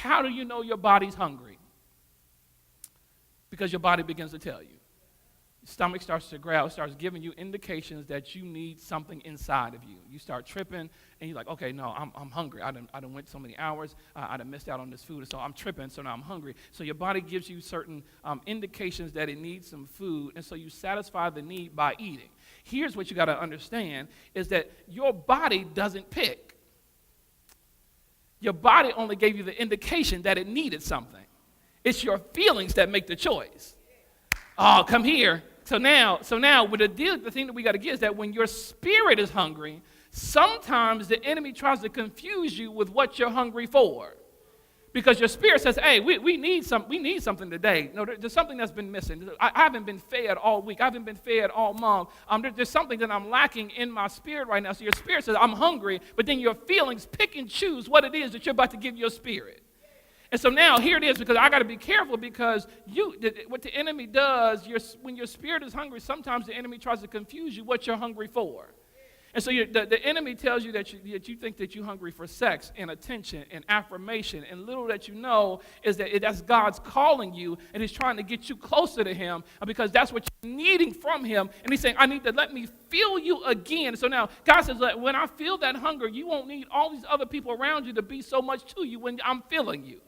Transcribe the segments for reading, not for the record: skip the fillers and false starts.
How do you know your body's hungry? Because your body begins to tell you. Your stomach starts to growl, starts giving you indications that you need something inside of you. You start tripping, and you're like, okay, no, I'm hungry. I done went so many hours. I done missed out on this food, so I'm tripping, so now I'm hungry. So your body gives you certain indications that it needs some food, and so you satisfy the need by eating. Here's what you got to understand, is that your body doesn't pick. Your body only gave you the indication that it needed something. It's your feelings that make the choice. Oh, come here. So now, with the thing that we got to get is that when your spirit is hungry, sometimes the enemy tries to confuse you with what you're hungry for. Because your spirit says, hey, we need something today. No, there's something that's been missing. I haven't been fed all week. I haven't been fed all month. There's something that I'm lacking in my spirit right now. So your spirit says, I'm hungry, but then your feelings pick and choose what it is that you're about to give your spirit. And so now here it is, because I got to be careful, because what the enemy does, when your spirit is hungry, sometimes the enemy tries to confuse you what you're hungry for. And so the enemy tells you that you think that you're hungry for sex and attention and affirmation, and little that you know is that that's God's calling you, and he's trying to get you closer to him, because that's what you're needing from him. And he's saying, I need to let me feel you again. So now God says, when I feel that hunger, you won't need all these other people around you to be so much to you when I'm feeling you.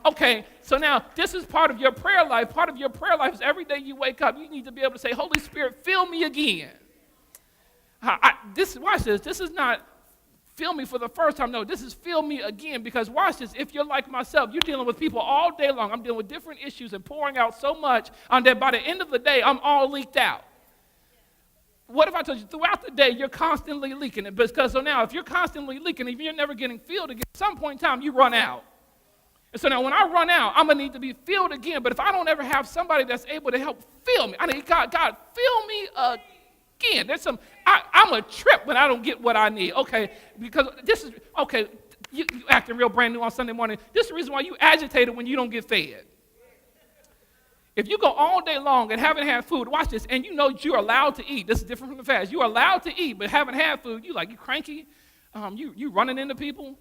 Okay, so now this is part of your prayer life. Part of your prayer life is every day you wake up, you need to be able to say, Holy Spirit, fill me again. Watch this. This is not fill me for the first time. No, this is fill me again, because watch this. If you're like myself, you're dealing with people all day long. I'm dealing with different issues and pouring out so much that by the end of the day, I'm all leaked out. What if I told you throughout the day, you're constantly leaking it? Because so now if you're constantly leaking, if you're never getting filled again, at some point in time, you run out. And so now when I run out, I'm going to need to be filled again. But if I don't ever have somebody that's able to help fill me, I need God, fill me again. I'm a trip when I don't get what I need. Okay, because you acting real brand new on Sunday morning. This is the reason why you agitated when you don't get fed. If you go all day long and haven't had food, watch this, and you know you're allowed to eat. This is different from the fast. You're allowed to eat, but haven't had food. You cranky. You running into people.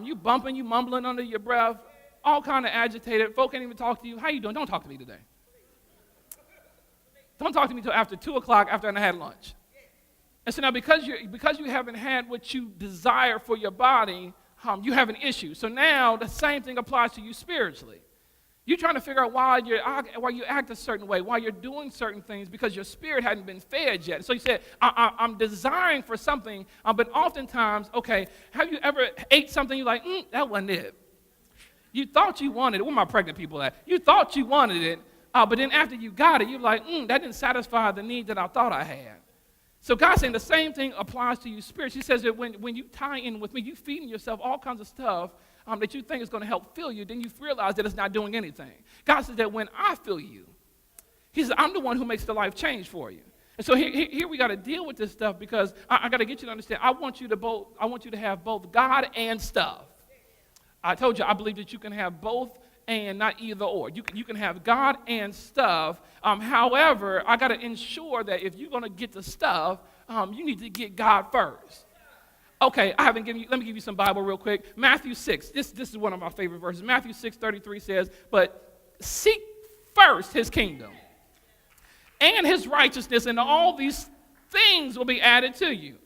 You bumping, you mumbling under your breath, all kind of agitated. Folk can't even talk to you. How you doing? Don't talk to me today. Don't talk to me until after 2 o'clock after I had lunch. And so now because you haven't had what you desire for your body, you have an issue. So now the same thing applies to you spiritually. You're trying to figure out why you act a certain way, why you're doing certain things, because your spirit hadn't been fed yet. So you said, I'm desiring for something, but oftentimes, okay, have you ever ate something you're like, that wasn't it? You thought you wanted it. Where are my pregnant people at? You thought you wanted it, but then after you got it, you're like, that didn't satisfy the need that I thought I had. So God's saying the same thing applies to you spiritually. He says that when you tie in with me, you feeding yourself all kinds of stuff that you think is going to help fill you, then you realize that it's not doing anything. God says that when I fill you, he says, I'm the one who makes the life change for you. And so here we got to deal with this stuff, because I got to get you to understand, I want you to have both God and stuff. I told you, I believe that you can have both and not either or. You can have God and stuff. However, I got to ensure that if you're going to get the stuff, you need to get God first. Okay, let me give you some Bible real quick. Matthew 6, this is one of my favorite verses. Matthew 6:33 says, but seek first his kingdom and his righteousness, and all these things will be added to you.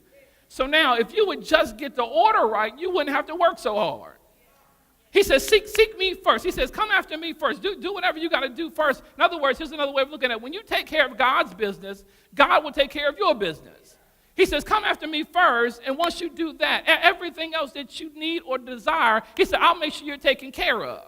So now, if you would just get the order right, you wouldn't have to work so hard. He says, seek me first. He says, come after me first. Do whatever you got to do first. In other words, here's another way of looking at it. When you take care of God's business, God will take care of your business. He says, come after me first, and once you do that, everything else that you need or desire, he said, I'll make sure you're taken care of.